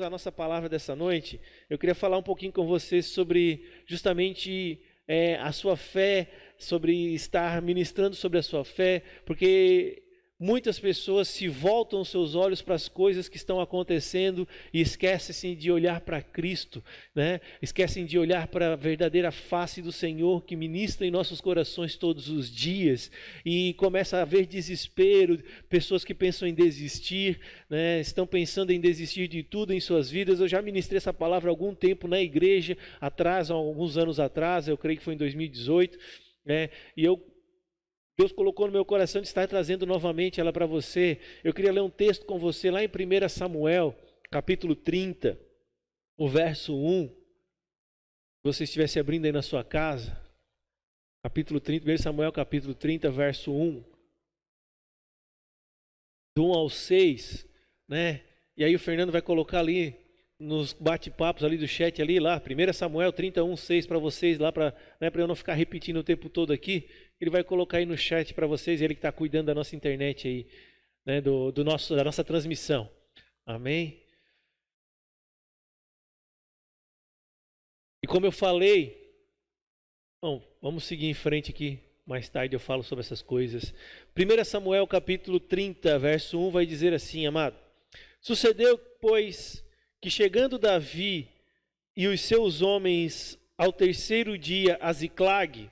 a nossa palavra dessa noite, eu queria falar um pouquinho com você sobre justamente a sua fé, sobre estar ministrando sobre a sua fé, porque muitas pessoas se voltam os seus olhos para as coisas que estão acontecendo e esquecem de olhar para Cristo, né? Esquecem de olhar para a verdadeira face do Senhor que ministra em nossos corações todos os dias, e começa a haver desespero, pessoas que pensam em desistir, né? Estão pensando em desistir de tudo em suas vidas. Eu já ministrei essa palavra há algum tempo na igreja, atrás, há alguns anos atrás, eu creio que foi em 2018, né? E Deus colocou no meu coração de estar trazendo novamente ela para você. Eu queria ler um texto com você lá em 1 Samuel, capítulo 30, o verso 1. Se você estivesse abrindo aí na sua casa, capítulo 30, 1 Samuel, capítulo 30, verso 1. Do 1 ao 6, né? E aí o Fernando vai colocar ali nos bate-papos ali do chat ali, lá, 1 Samuel 31, 6 para vocês lá, para eu não ficar repetindo o tempo todo aqui. Ele vai colocar aí no chat para vocês, ele que está cuidando da nossa internet aí, né, da nossa transmissão. Amém? E como eu falei, bom, vamos seguir em frente aqui, mais tarde eu falo sobre essas coisas. 1 Samuel capítulo 30, verso 1 vai dizer assim, amado: sucedeu, pois, que chegando Davi e os seus homens ao terceiro dia a Ziclag,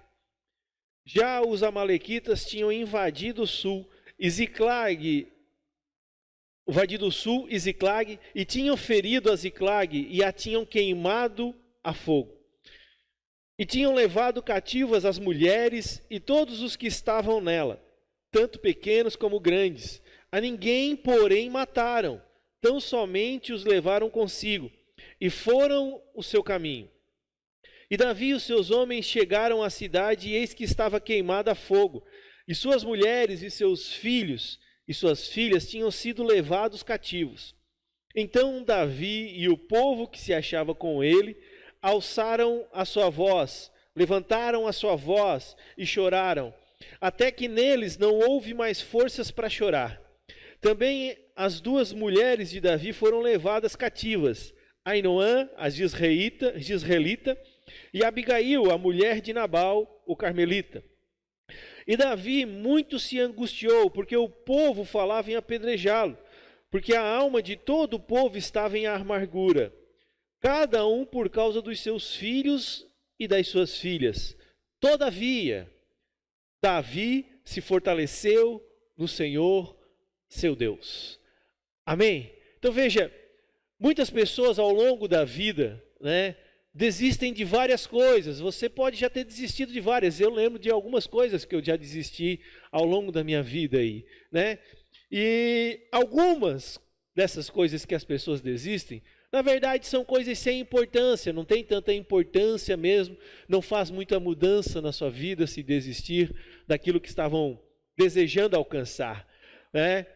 já os amalequitas tinham invadido o sul e Ziclag, e tinham ferido a Ziclag e a tinham queimado a fogo. E tinham levado cativas as mulheres e todos os que estavam nela, tanto pequenos como grandes. A ninguém, porém, mataram, tão somente os levaram consigo, e foram o seu caminho. E Davi e os seus homens chegaram à cidade, e eis que estava queimada a fogo, e suas mulheres e seus filhos e suas filhas tinham sido levados cativos. Então Davi e o povo que se achava com ele alçaram a sua voz, levantaram a sua voz e choraram, até que neles não houve mais forças para chorar. Também as duas mulheres de Davi foram levadas cativas, Ainoã, a Jizreelita, e Abigail, a mulher de Nabal, o carmelita. E Davi muito se angustiou, porque o povo falava em apedrejá-lo, porque a alma de todo o povo estava em amargura, cada um por causa dos seus filhos e das suas filhas. Todavia, Davi se fortaleceu no Senhor, seu Deus. Amém? Então veja, muitas pessoas ao longo da vida, né, desistem de várias coisas. Você pode já ter desistido de várias. Eu lembro de algumas coisas que eu já desisti ao longo da minha vida aí, né? E algumas dessas coisas que as pessoas desistem, na verdade são coisas sem importância, não tem tanta importância mesmo, não faz muita mudança na sua vida se desistir daquilo que estavam desejando alcançar, né?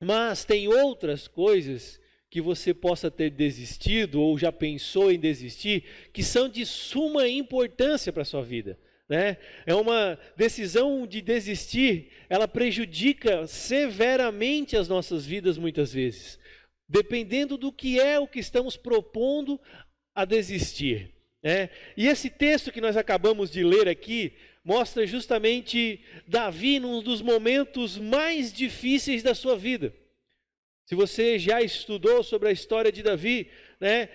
Mas tem outras coisas que você possa ter desistido ou já pensou em desistir, que são de suma importância para a sua vida, né? É uma decisão de desistir, ela prejudica severamente as nossas vidas muitas vezes, dependendo do que é o que estamos propondo a desistir, né? E esse texto que nós acabamos de ler aqui mostra justamente Davi num dos momentos mais difíceis da sua vida. Se você já estudou sobre a história de Davi, né?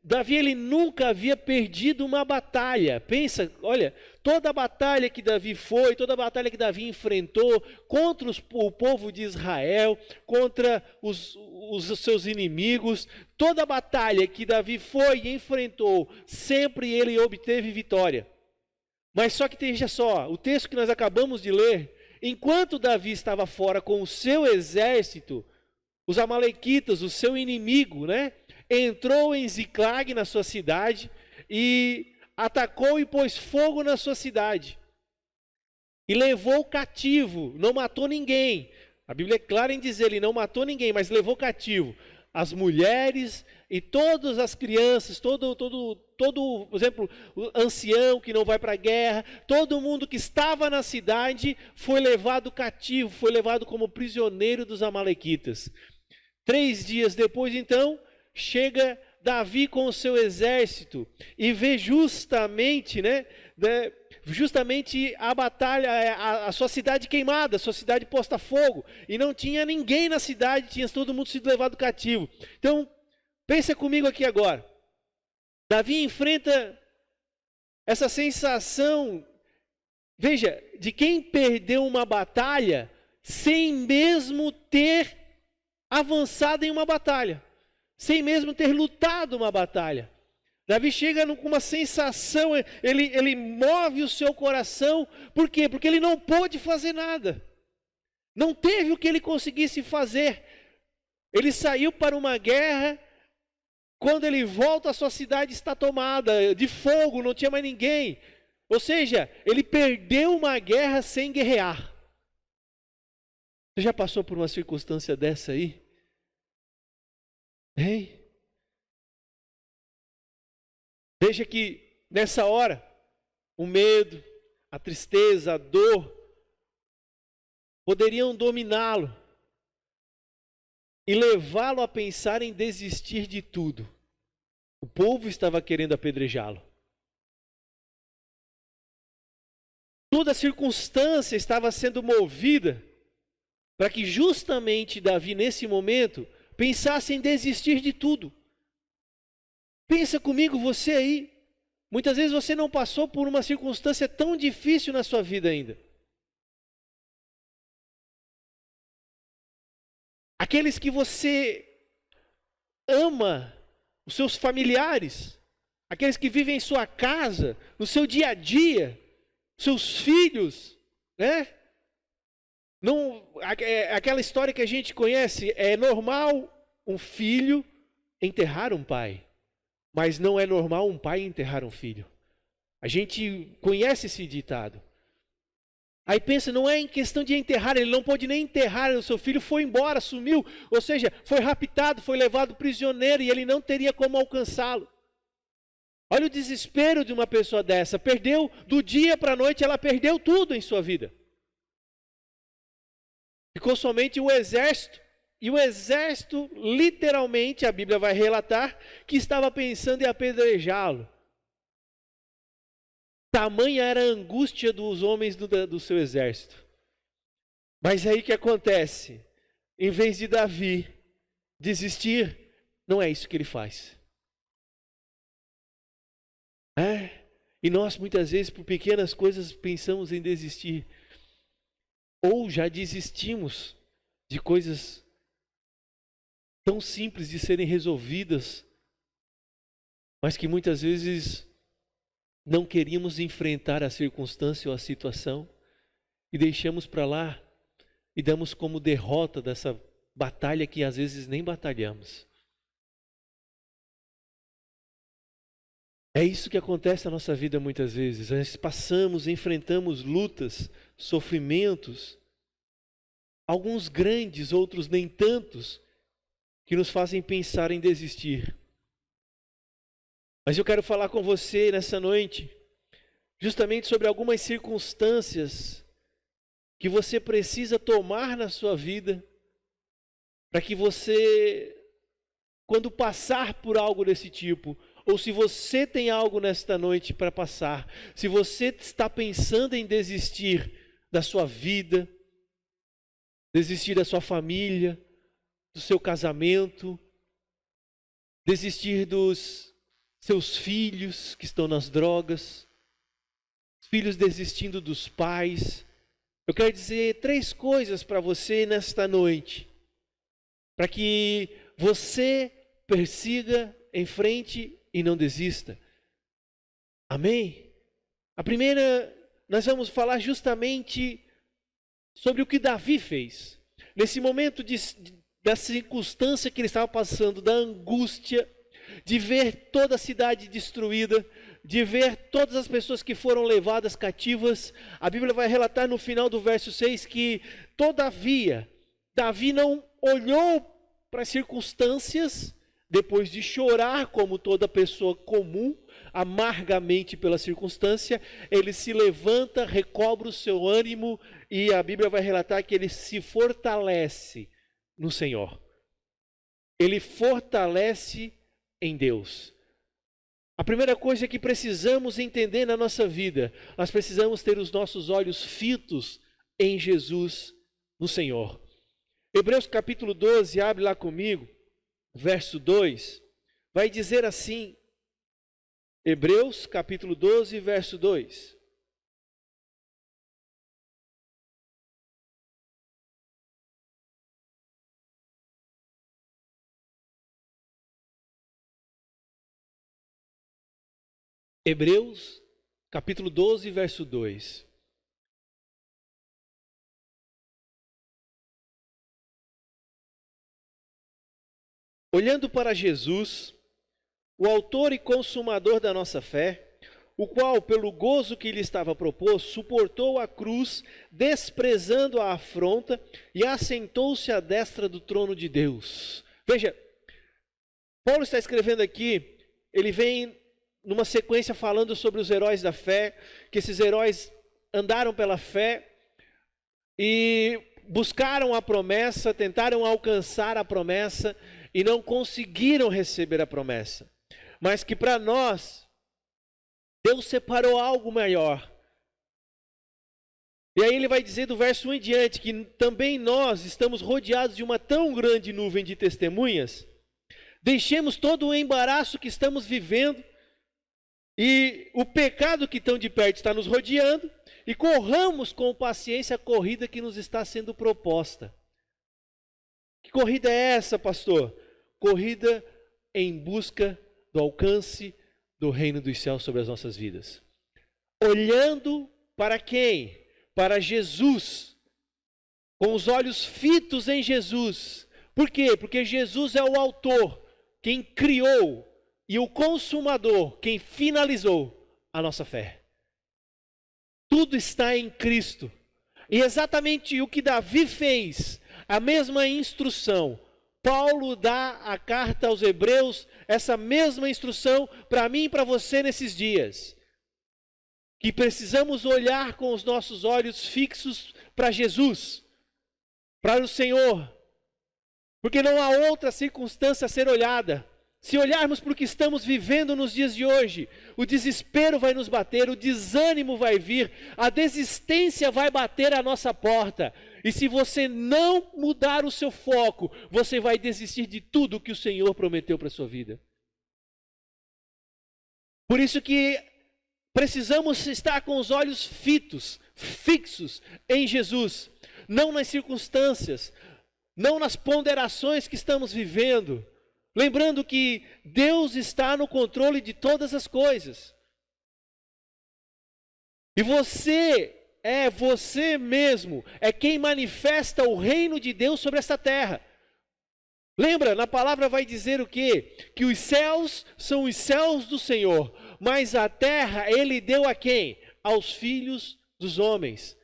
Davi, ele nunca havia perdido uma batalha. Pensa, olha, toda a batalha que Davi foi, toda a batalha que Davi enfrentou contra o povo de Israel, contra os seus inimigos, toda a batalha que Davi foi e enfrentou, sempre ele obteve vitória. Mas só que veja só, o texto que nós acabamos de ler, enquanto Davi estava fora com o seu exército, os amalequitas, o seu inimigo, né, entrou em Ziclag, na sua cidade, e atacou e pôs fogo na sua cidade. E levou cativo, não matou ninguém. A Bíblia é clara em dizer, ele não matou ninguém, mas levou cativo as mulheres e todas as crianças, todo, por exemplo, o ancião que não vai para a guerra, todo mundo que estava na cidade foi levado cativo, foi levado como prisioneiro dos amalequitas. 3 dias depois, então, chega Davi com o seu exército e vê justamente, justamente a batalha, a sua cidade queimada, a sua cidade posta a fogo, e não tinha ninguém na cidade, tinha todo mundo sido levado cativo. Então, pensa comigo aqui agora. Davi enfrenta essa sensação, veja, de quem perdeu uma batalha sem mesmo ter avançado em uma batalha, sem mesmo ter lutado uma batalha. Davi chega com uma sensação, ele move o seu coração, por quê? Porque ele não pôde fazer nada, não teve o que ele conseguisse fazer. Ele saiu para uma guerra, quando ele volta a sua cidade está tomada de fogo, não tinha mais ninguém. Ou seja, ele perdeu uma guerra sem guerrear. Você já passou por uma circunstância dessa aí? Hein? Veja que nessa hora, o medo, a tristeza, a dor, poderiam dominá-lo e levá-lo a pensar em desistir de tudo. O povo estava querendo apedrejá-lo. Toda a circunstância estava sendo movida para que justamente Davi, nesse momento, pensasse em desistir de tudo. Pensa comigo, você aí. Muitas vezes você não passou por uma circunstância tão difícil na sua vida ainda. Aqueles que você ama, os seus familiares, aqueles que vivem em sua casa, no seu dia a dia, seus filhos, né? Não, aquela história que a gente conhece, é normal um filho enterrar um pai, mas não é normal um pai enterrar um filho. A gente conhece esse ditado. Aí pensa, não é em questão de enterrar, ele não pôde nem enterrar, o seu filho foi embora, sumiu, ou seja, foi raptado, foi levado prisioneiro e ele não teria como alcançá-lo. Olha o desespero de uma pessoa dessa, perdeu do dia para a noite, ela perdeu tudo em sua vida. Ficou somente o exército, e o exército, literalmente, a Bíblia vai relatar, que estava pensando em apedrejá-lo. Tamanha era a angústia dos homens do seu exército. Mas aí o que acontece? Em vez de Davi desistir, não é isso que ele faz. E nós muitas vezes por pequenas coisas pensamos em desistir. Ou já desistimos de coisas tão simples de serem resolvidas, mas que muitas vezes não queríamos enfrentar a circunstância ou a situação e deixamos para lá e damos como derrota dessa batalha que às vezes nem batalhamos. É isso que acontece na nossa vida muitas vezes. Nós passamos, enfrentamos lutas, sofrimentos, alguns grandes, outros nem tantos, que nos fazem pensar em desistir. Mas eu quero falar com você nessa noite, justamente sobre algumas circunstâncias que você precisa tomar na sua vida, para que você, quando passar por algo desse tipo, ou se você tem algo nesta noite para passar, se você está pensando em desistir da sua vida, desistir da sua família, do seu casamento, desistir dos seus filhos que estão nas drogas, filhos desistindo dos pais. Eu quero dizer 3 coisas para você nesta noite, para que você persiga em frente e não desista. Amém? A primeira, nós vamos falar justamente sobre o que Davi fez. Nesse momento da circunstância que ele estava passando, da angústia, de ver toda a cidade destruída, de ver todas as pessoas que foram levadas cativas. A Bíblia vai relatar no final do verso 6 que, todavia, Davi não olhou para as circunstâncias, depois de chorar como toda pessoa comum, amargamente pela circunstância, ele se levanta, recobra o seu ânimo e a Bíblia vai relatar que ele se fortalece no Senhor. ele fortalece em Deus. A primeira coisa que precisamos entender na nossa vida, nós precisamos ter os nossos olhos fitos em Jesus, no Senhor. Hebreus capítulo 12, abre lá comigo, verso 2, vai dizer assim, Hebreus capítulo 12, verso 2. Hebreus, capítulo 12, verso 2. Olhando para Jesus, o autor e consumador da nossa fé, o qual, pelo gozo que lhe estava proposto, suportou a cruz, desprezando a afronta, e assentou-se à destra do trono de Deus. Veja, Paulo está escrevendo aqui, ele vem numa sequência falando sobre os heróis da fé, que esses heróis andaram pela fé e buscaram a promessa, tentaram alcançar a promessa e não conseguiram receber a promessa. Mas que para nós, Deus separou algo maior. E aí ele vai dizer do verso 1 em diante, que também nós estamos rodeados de uma tão grande nuvem de testemunhas, deixemos todo o embaraço que estamos vivendo, e o pecado que tão de perto está nos rodeando, e corramos com paciência a corrida que nos está sendo proposta. Que corrida é essa, pastor? Corrida em busca do alcance do reino dos céus sobre as nossas vidas. Olhando para quem? Para Jesus. Com os olhos fitos em Jesus. Por quê? Porque Jesus é o autor, quem criou, e o consumador, quem finalizou a nossa fé. Tudo está em Cristo. E exatamente o que Davi fez, a mesma instrução, Paulo dá a carta aos Hebreus, essa mesma instrução para mim e para você nesses dias. Que precisamos olhar com os nossos olhos fixos para Jesus, para o Senhor. Porque não há outra circunstância a ser olhada. Se olharmos para o que estamos vivendo nos dias de hoje, o desespero vai nos bater, o desânimo vai vir, a desistência vai bater à nossa porta. E se você não mudar o seu foco, você vai desistir de tudo que o Senhor prometeu para a sua vida. Por isso que precisamos estar com os olhos fixos em Jesus, não nas circunstâncias, não nas ponderações que estamos vivendo. Lembrando que Deus está no controle de todas as coisas. E você mesmo, é quem manifesta o reino de Deus sobre esta terra. Lembra, na palavra vai dizer o quê? Que os céus são os céus do Senhor, mas a terra Ele deu a quem? Aos filhos dos homens.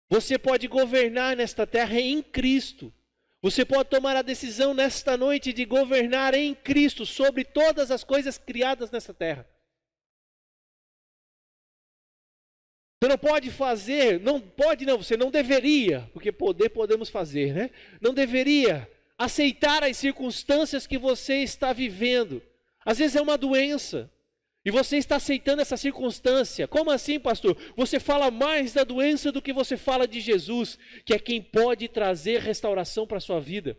Você pode governar nesta terra em Cristo. Você pode tomar a decisão nesta noite de governar em Cristo sobre todas as coisas criadas nessa terra. Você não pode fazer, você não deveria, porque poder podemos fazer, né? Não deveria aceitar as circunstâncias que você está vivendo. Às vezes é uma doença. E você está aceitando essa circunstância. Como assim, pastor? Você fala mais da doença do que você fala de Jesus, que é quem pode trazer restauração para a sua vida.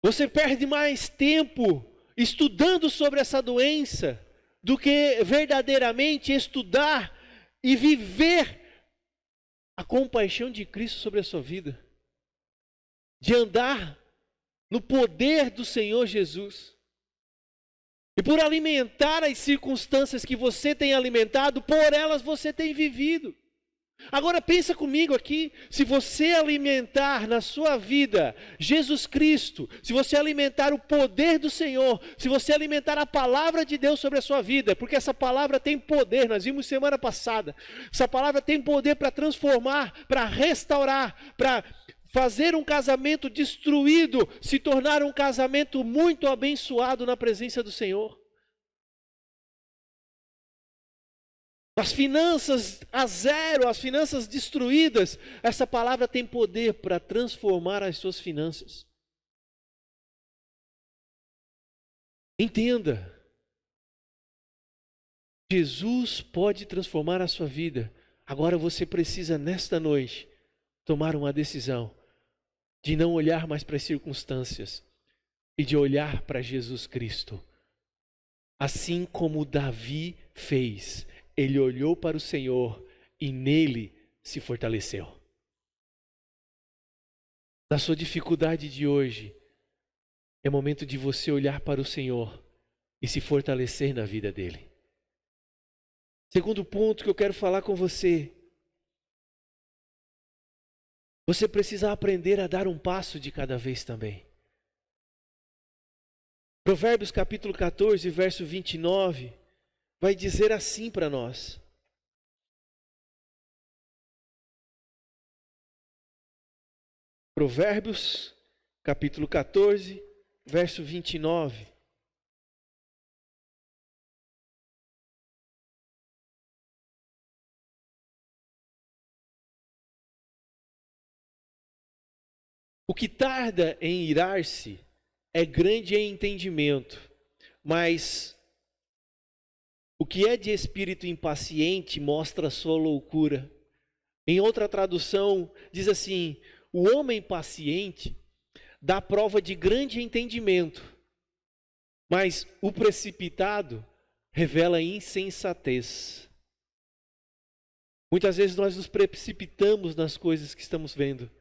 Você perde mais tempo estudando sobre essa doença do que verdadeiramente estudar e viver a compaixão de Cristo sobre a sua vida. De andar no poder do Senhor Jesus. E por alimentar as circunstâncias que você tem alimentado, por elas você tem vivido. Agora pensa comigo aqui, se você alimentar na sua vida Jesus Cristo, se você alimentar o poder do Senhor, se você alimentar a palavra de Deus sobre a sua vida, porque essa palavra tem poder, nós vimos semana passada, essa palavra tem poder para transformar, para restaurar, para fazer um casamento destruído se tornar um casamento muito abençoado na presença do Senhor. As finanças a zero, as finanças destruídas, essa palavra tem poder para transformar as suas finanças. Entenda, Jesus pode transformar a sua vida. Agora você precisa, nesta noite, tomar uma decisão de não olhar mais para as circunstâncias e de olhar para Jesus Cristo. Assim como Davi fez, ele olhou para o Senhor e nele se fortaleceu. Na sua dificuldade de hoje, é momento de você olhar para o Senhor e se fortalecer na vida dele. Segundo ponto que eu quero falar com você. Você precisa aprender a dar um passo de cada vez também. Provérbios capítulo 14, verso 29, vai dizer assim para nós. Provérbios capítulo 14, verso 29. O que tarda em irar-se é grande em entendimento, mas o que é de espírito impaciente mostra sua loucura. Em outra tradução, diz assim: o homem paciente dá prova de grande entendimento, mas o precipitado revela insensatez. Muitas vezes nós nos precipitamos nas coisas que estamos vendo,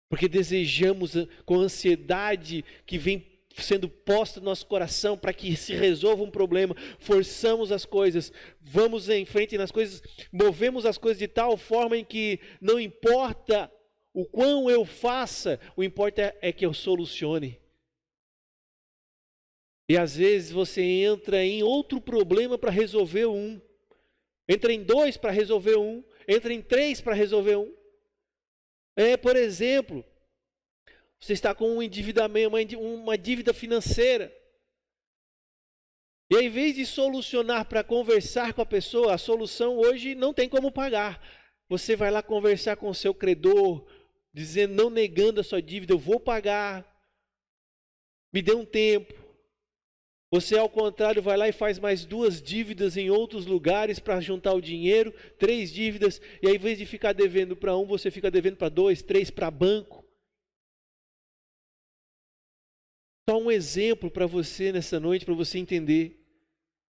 porque desejamos com ansiedade que vem sendo posta no nosso coração para que se resolva um problema, forçamos as coisas, vamos em frente nas coisas, movemos as coisas de tal forma em que não importa o quão eu faça, o importa é que eu solucione. E às vezes você entra em outro problema para resolver um, entra em dois para resolver um, entra em três para resolver um. Por exemplo, você está com um endividamento, uma dívida financeira. E ao invés de solucionar para conversar com a pessoa, a solução hoje não tem como pagar. Você vai lá conversar com o seu credor, dizendo, não negando a sua dívida, eu vou pagar, me dê um tempo. Você, ao contrário, vai lá e faz mais 2 dívidas em outros lugares para juntar o dinheiro, 3 dívidas, e ao invés de ficar devendo para um, você fica devendo para 2, 3, para banco. Só um exemplo para você nessa noite, para você entender.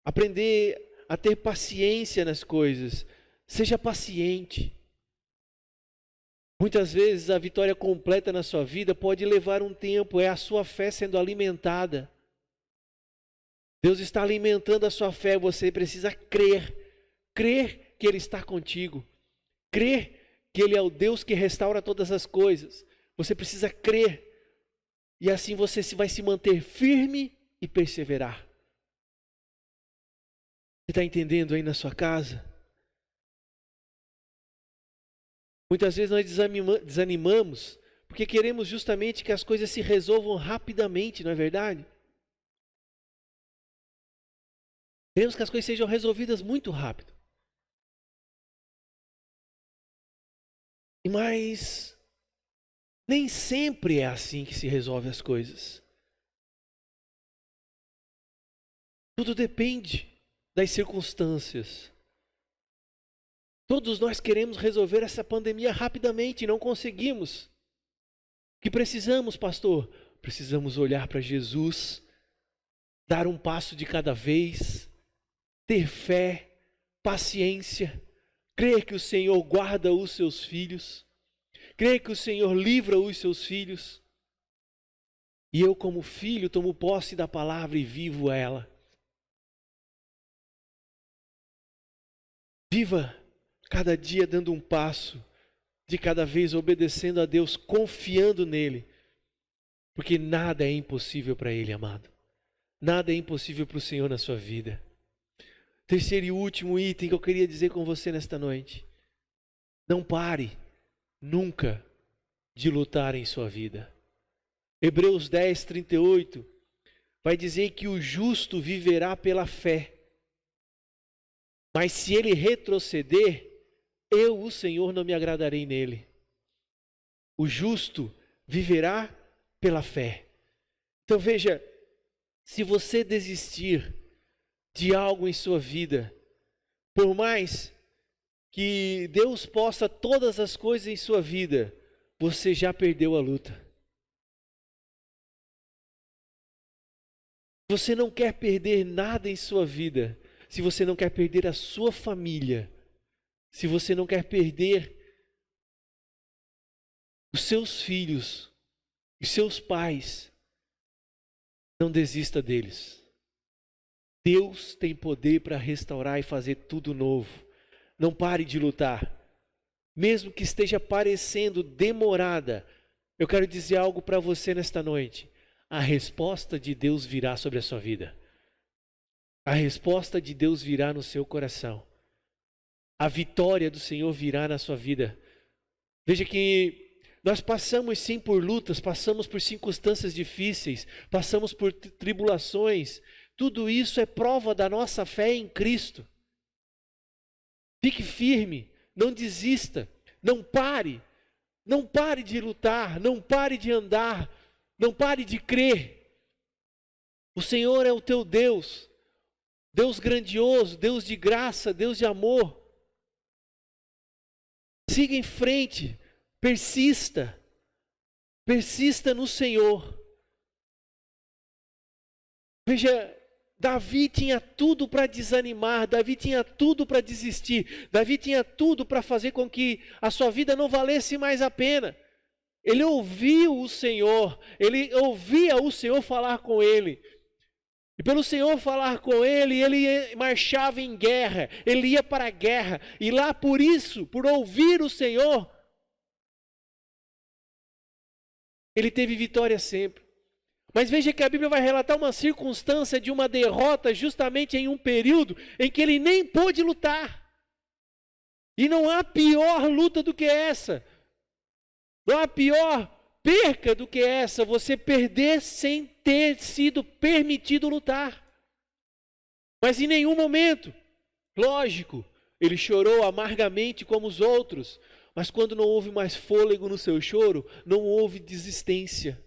Aprender a ter paciência nas coisas. Seja paciente. Muitas vezes a vitória completa na sua vida pode levar um tempo, é a sua fé sendo alimentada. Deus está alimentando a sua fé, você precisa crer que Ele está contigo, crer que Ele é o Deus que restaura todas as coisas. Você precisa crer, e assim você vai se manter firme e perseverar. Você está entendendo aí na sua casa? Muitas vezes nós desanimamos, porque queremos justamente que as coisas se resolvam rapidamente, não é verdade? Queremos que as coisas sejam resolvidas muito rápido. Mas nem sempre é assim que se resolve as coisas. Tudo depende das circunstâncias. Todos nós queremos resolver essa pandemia rapidamente e não conseguimos. O que precisamos, pastor? Precisamos olhar para Jesus, dar um passo de cada vez, ter fé, paciência, crer que o Senhor guarda os seus filhos, crer que o Senhor livra os seus filhos. E eu, como filho, tomo posse da palavra e vivo ela. Viva cada dia dando um passo, de cada vez obedecendo a Deus, confiando nele, porque nada é impossível para Ele, amado. Nada é impossível para o Senhor na sua vida. Terceiro e último item que eu queria dizer com você nesta noite: não pare nunca de lutar em sua vida. Hebreus 10, 38 vai dizer que o justo viverá pela fé. Mas se ele retroceder, eu, o Senhor, não me agradarei nele. O justo viverá pela fé. Então veja, se você desistir de algo em sua vida, por mais que Deus possa todas as coisas em sua vida, você já perdeu a luta. Você não quer perder nada em sua vida, se você não quer perder a sua família, se você não quer perder os seus filhos, os seus pais, não desista deles. Deus tem poder para restaurar e fazer tudo novo. Não pare de lutar. Mesmo que esteja parecendo demorada, eu quero dizer algo para você nesta noite. A resposta de Deus virá sobre a sua vida. A resposta de Deus virá no seu coração. A vitória do Senhor virá na sua vida. Veja que nós passamos sim por lutas, passamos por circunstâncias difíceis, passamos por tribulações. Tudo isso é prova da nossa fé em Cristo. Fique firme, não desista, não pare de lutar, não pare de andar, não pare de crer. O Senhor é o teu Deus, Deus grandioso, Deus de graça, Deus de amor. Siga em frente, persista no Senhor. Veja, Davi tinha tudo para desanimar, Davi tinha tudo para desistir, Davi tinha tudo para fazer com que a sua vida não valesse mais a pena. Ele ouviu o Senhor, ele ouvia o Senhor falar com ele. E pelo Senhor falar com ele, ele marchava em guerra, ele ia para a guerra. E lá por isso, por ouvir o Senhor, ele teve vitória sempre. Mas veja que a Bíblia vai relatar uma circunstância de uma derrota justamente em um período em que ele nem pôde lutar. E não há pior luta do que essa. Não há pior perca do que essa, você perder sem ter sido permitido lutar. Mas em nenhum momento, lógico, ele chorou amargamente como os outros, mas quando não houve mais fôlego no seu choro, não houve desistência.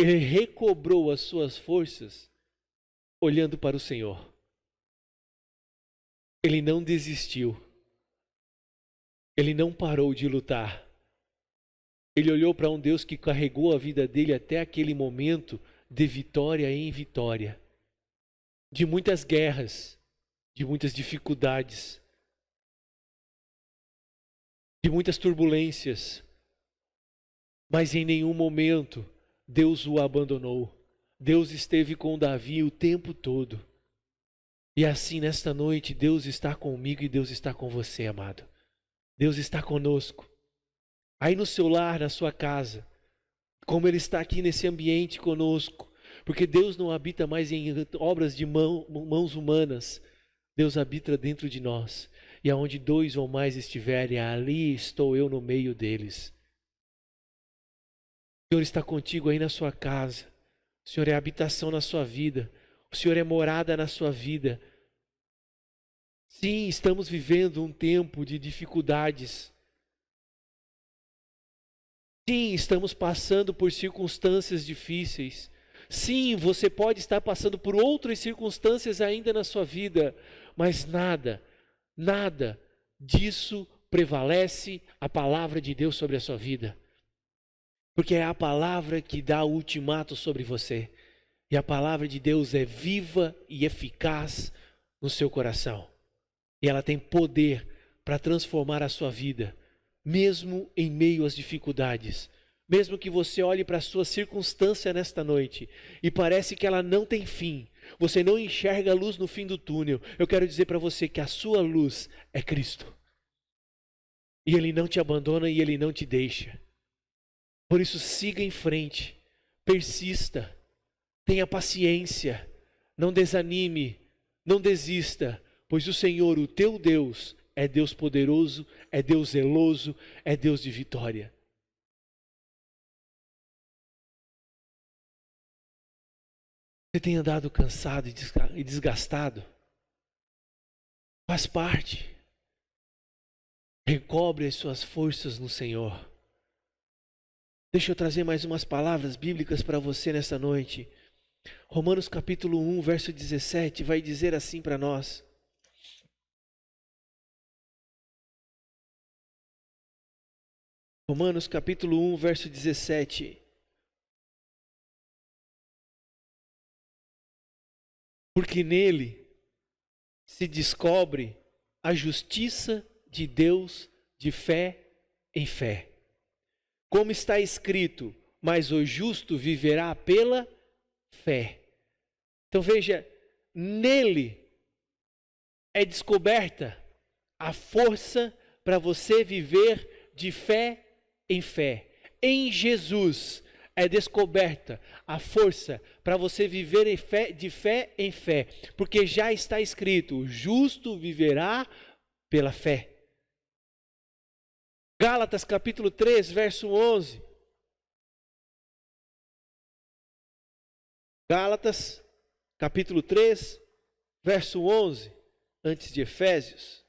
Ele recobrou as suas forças olhando para o Senhor. Ele não desistiu. Ele não parou de lutar. Ele olhou para um Deus que carregou a vida dele até aquele momento de vitória em vitória. De muitas guerras, de muitas dificuldades, de muitas turbulências. Mas em nenhum momento Deus o abandonou. Deus esteve com Davi o tempo todo. E assim, nesta noite, Deus está comigo e Deus está com você, amado. Deus está conosco. Aí no seu lar, na sua casa, como Ele está aqui nesse ambiente conosco. Porque Deus não habita mais em obras de mãos humanas. Deus habita dentro de nós. E aonde dois ou mais estiverem, ali estou eu no meio deles. O Senhor está contigo aí na sua casa. O Senhor é habitação na sua vida. O Senhor é morada na sua vida. Sim, estamos vivendo um tempo de dificuldades. Sim, estamos passando por circunstâncias difíceis. Sim, você pode estar passando por outras circunstâncias ainda na sua vida. Mas nada disso prevalece a palavra de Deus sobre a sua vida. Porque é a palavra que dá o ultimato sobre você. E a palavra de Deus é viva e eficaz no seu coração. E ela tem poder para transformar a sua vida, mesmo em meio às dificuldades. Mesmo que você olhe para a sua circunstância nesta noite e parece que ela não tem fim. Você não enxerga a luz no fim do túnel. Eu quero dizer para você que a sua luz é Cristo. E Ele não te abandona e Ele não te deixa. Por isso, siga em frente, persista, tenha paciência, não desanime, não desista, pois o Senhor, o teu Deus, é Deus poderoso, é Deus zeloso, é Deus de vitória. Você tem andado cansado e desgastado? Faz parte. Recobre as suas forças no Senhor. Deixa eu trazer mais umas palavras bíblicas para você nessa noite. Romanos capítulo 1, verso 17, vai dizer assim para nós. Romanos capítulo 1, verso 17. Porque nele se descobre a justiça de Deus de fé em fé. Como está escrito, mas o justo viverá pela fé. Então veja, nele é descoberta a força para você viver de fé em fé. Em Jesus é descoberta a força para você viver de fé em fé. Porque já está escrito, o justo viverá pela fé. Gálatas capítulo 3, verso 11. Gálatas capítulo 3, verso 11, antes de Efésios.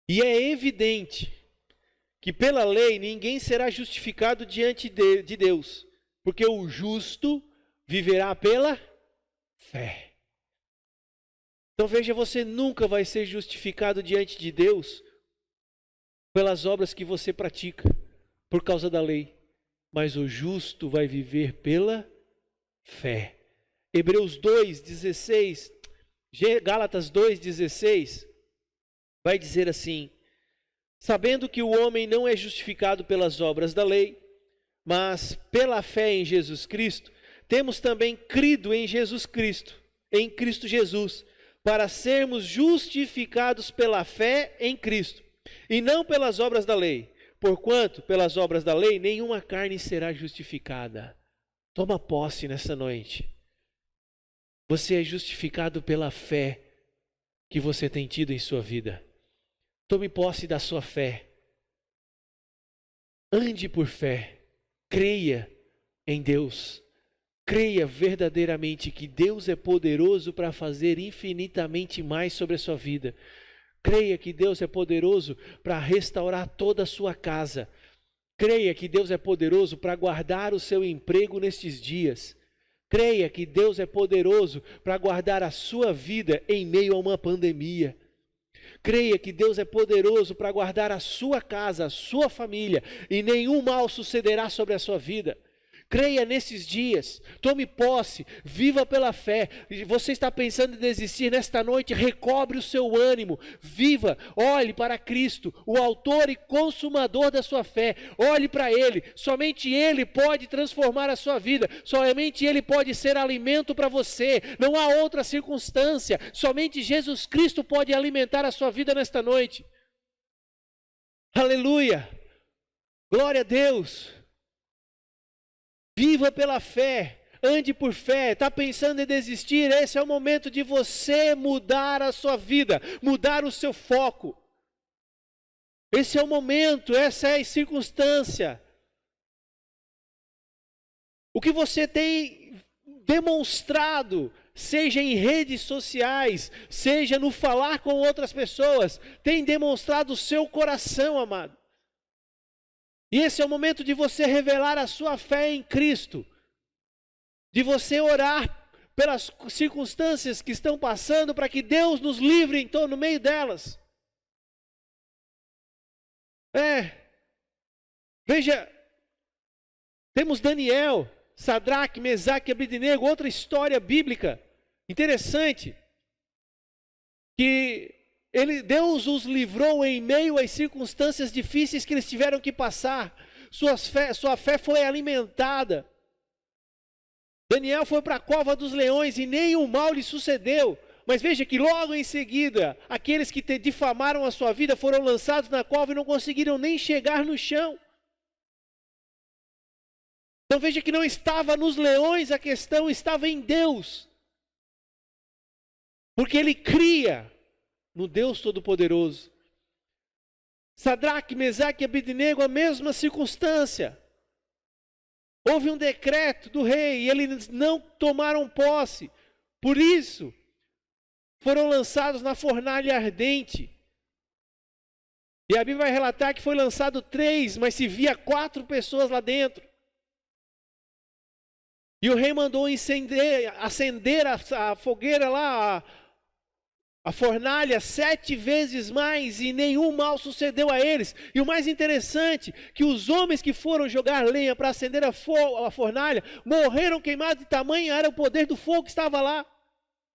E é evidente que pela lei ninguém será justificado diante de Deus, porque o justo viverá pela fé. Então veja, você nunca vai ser justificado diante de Deus pelas obras que você pratica, por causa da lei, mas o justo vai viver pela fé. Hebreus 2:16, Gálatas 2:16, vai dizer assim: sabendo que o homem não é justificado pelas obras da lei, mas pela fé em Jesus Cristo, temos também crido em Jesus Cristo, em Cristo Jesus, para sermos justificados pela fé em Cristo, e não pelas obras da lei, porquanto pelas obras da lei nenhuma carne será justificada. Toma posse nessa noite. Você é justificado pela fé que você tem tido em sua vida. Tome posse da sua fé. Ande por fé. Creia em Deus. Creia verdadeiramente que Deus é poderoso para fazer infinitamente mais sobre a sua vida. Creia que Deus é poderoso para restaurar toda a sua casa. Creia que Deus é poderoso para guardar o seu emprego nestes dias. Creia que Deus é poderoso para guardar a sua vida em meio a uma pandemia. Creia que Deus é poderoso para guardar a sua casa, a sua família, e nenhum mal sucederá sobre a sua vida. Creia nesses dias, tome posse, viva pela fé. Você está pensando em desistir nesta noite, recobre o seu ânimo, viva, olhe para Cristo, o autor e consumador da sua fé. Olhe para Ele, somente Ele pode transformar a sua vida, somente Ele pode ser alimento para você, não há outra circunstância, somente Jesus Cristo pode alimentar a sua vida nesta noite. Aleluia, glória a Deus. Viva pela fé, ande por fé. Está pensando em desistir? Esse é o momento de você mudar a sua vida, mudar o seu foco. Esse é o momento, essa é a circunstância. O que você tem demonstrado, seja em redes sociais, seja no falar com outras pessoas, tem demonstrado o seu coração, amado. E esse é o momento de você revelar a sua fé em Cristo, de você orar pelas circunstâncias que estão passando, para que Deus nos livre então no meio delas. Veja, temos Daniel, Sadraque, Mesaque e Abednego, outra história bíblica interessante, que Deus os livrou em meio às circunstâncias difíceis que eles tiveram que passar. Sua fé foi alimentada. Daniel foi para a cova dos leões e nenhum mal lhe sucedeu. Mas veja que logo em seguida, aqueles que difamaram a sua vida foram lançados na cova e não conseguiram nem chegar no chão. Então veja que não estava nos leões a questão, estava em Deus. Porque ele cria no Deus Todo-Poderoso. Sadraque, Mesaque e Abednego, a mesma circunstância. Houve um decreto do rei e eles não tomaram posse. Por isso, foram lançados na fornalha ardente. E a Bíblia vai relatar que foi lançado 3, mas se via 4 pessoas lá dentro. E o rei mandou acender a fogueira lá, a fornalha 7 vezes mais, e nenhum mal sucedeu a eles. E o mais interessante, que os homens que foram jogar lenha para acender a fornalha, morreram queimados, de tamanho era o poder do fogo que estava lá.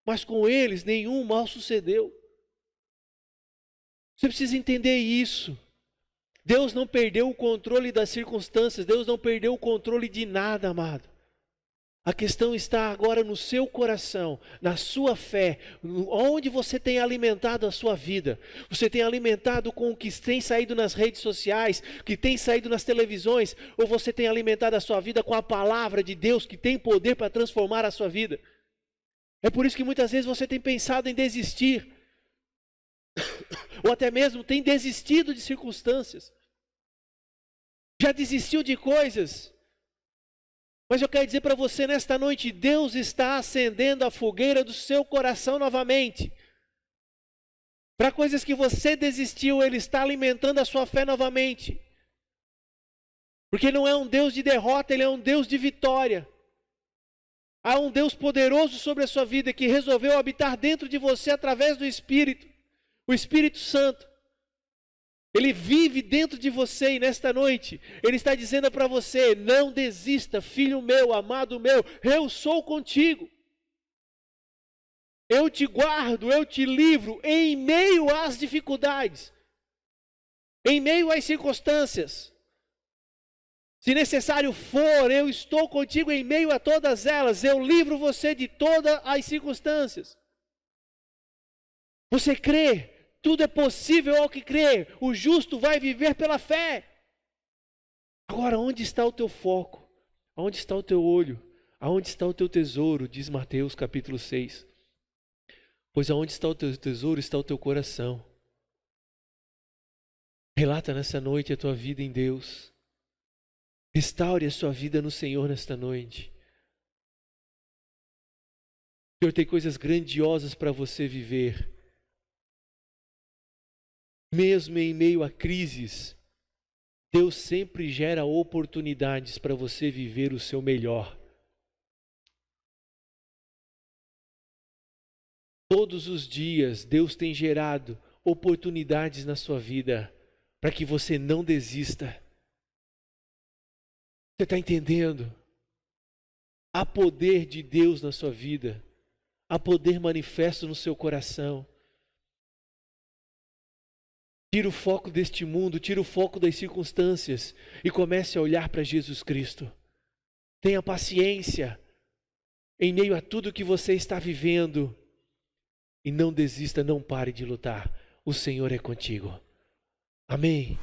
Mas com eles nenhum mal sucedeu. Você precisa entender isso. Deus não perdeu o controle das circunstâncias, Deus não perdeu o controle de nada, amado. A questão está agora no seu coração, na sua fé, onde você tem alimentado a sua vida. Você tem alimentado com o que tem saído nas redes sociais, que tem saído nas televisões, ou você tem alimentado a sua vida com a palavra de Deus, que tem poder para transformar a sua vida. É por isso que muitas vezes você tem pensado em desistir, ou até mesmo tem desistido de circunstâncias. Já desistiu de coisas. Mas eu quero dizer para você nesta noite, Deus está acendendo a fogueira do seu coração novamente. Para coisas que você desistiu, Ele está alimentando a sua fé novamente. Porque não é um Deus de derrota, Ele é um Deus de vitória. Há um Deus poderoso sobre a sua vida que resolveu habitar dentro de você através do Espírito, o Espírito Santo. Ele vive dentro de você e nesta noite Ele está dizendo para você: não desista, filho meu, amado meu, eu sou contigo. Eu te guardo, eu te livro em meio às dificuldades, em meio às circunstâncias. Se necessário for, eu estou contigo em meio a todas elas, eu livro você de todas as circunstâncias. Você crê? Tudo é possível ao que crê. O justo vai viver pela fé. Agora, onde está o teu foco? Onde está o teu olho? Aonde está o teu tesouro? Diz Mateus capítulo 6. Pois aonde está o teu tesouro, está o teu coração. Relata nessa noite a tua vida em Deus. Restaure a sua vida no Senhor nesta noite. O Senhor tem coisas grandiosas para você viver. Mesmo em meio a crises, Deus sempre gera oportunidades para você viver o seu melhor. Todos os dias, Deus tem gerado oportunidades na sua vida para que você não desista. Você está entendendo? Há poder de Deus na sua vida. Há poder manifesto no seu coração. Tira o foco deste mundo, tira o foco das circunstâncias e comece a olhar para Jesus Cristo. Tenha paciência em meio a tudo que você está vivendo e não desista, não pare de lutar. O Senhor é contigo. Amém.